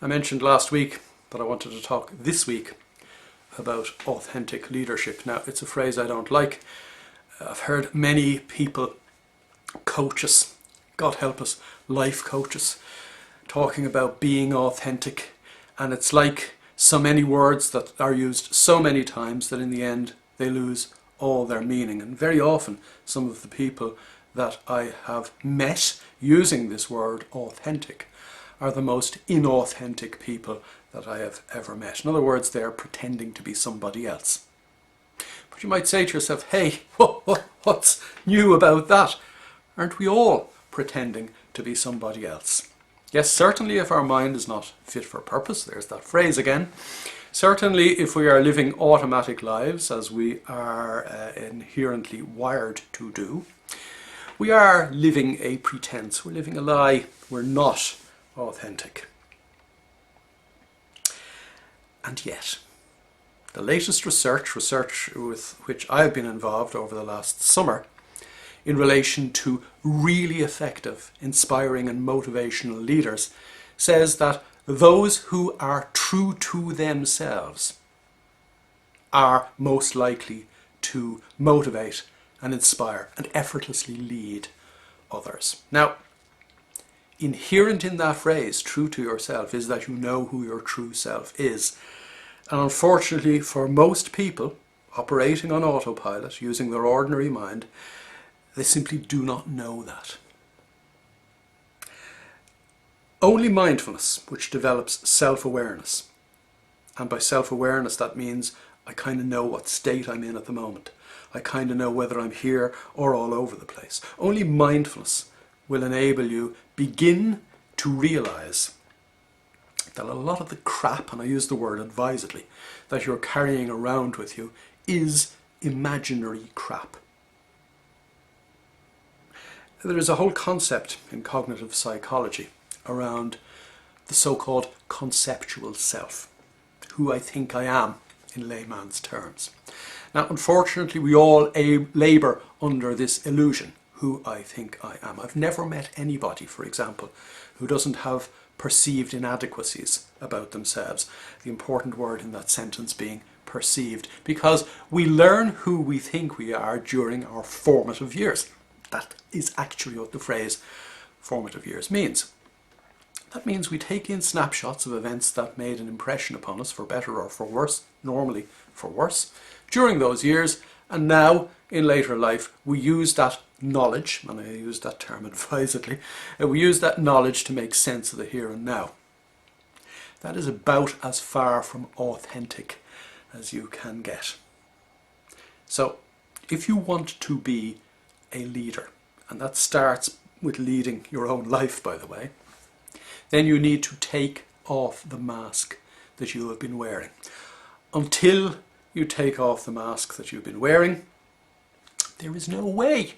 I mentioned last week that I wanted to talk this week about authentic leadership. Now, it's a phrase I don't like. I've heard many people, coaches, God help us, life coaches, talking about being authentic, and it's like so many words that are used so many times that in the end they lose all their meaning. And very often some of the people that I have met using this word authentic are the most inauthentic people that I have ever met. In other words, they are pretending to be somebody else. But you might say to yourself, hey, what's new about that? Aren't we all pretending to be somebody else? Yes, certainly if our mind is not fit for purpose, there's that phrase again. Certainly if we are living automatic lives, as we are inherently wired to do, we are living a pretense, we're living a lie, we're not authentic. And yet, the latest research with which I've been involved over the last summer in relation to really effective, inspiring and motivational leaders says that those who are true to themselves are most likely to motivate and inspire and effortlessly lead others. Now, inherent in that phrase, true to yourself, is that you know who your true self is. And unfortunately for most people operating on autopilot, using their ordinary mind, they simply do not know that. Only mindfulness, which develops self-awareness, and by self-awareness that means I kind of know what state I'm in at the moment. I kind of know whether I'm here or all over the place. Only mindfulness will enable you begin to realize that a lot of the crap, and I use the word advisedly, that you're carrying around with you is imaginary crap. There is a whole concept in cognitive psychology around the so-called conceptual self, who I think I am in layman's terms. Now, unfortunately, we all labour under this illusion, who I think I am. I've never met anybody, for example, who doesn't have perceived inadequacies about themselves. The important word in that sentence being perceived, because we learn who we think we are during our formative years. That is actually what the phrase formative years means. That means we take in snapshots of events that made an impression upon us, for better or for worse, normally for worse, during those years, and now in later life we use that knowledge, and I use that term advisedly, we use that knowledge to make sense of the here and now. That is about as far from authentic as you can get. So if you want to be a leader, and that starts with leading your own life, by the way, then you need to take off the mask that you have been wearing. Until you take off the mask that you've been wearing, there is no way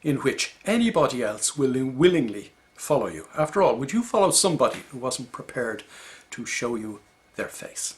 in which anybody else will willingly follow you. After all, would you follow somebody who wasn't prepared to show you their face?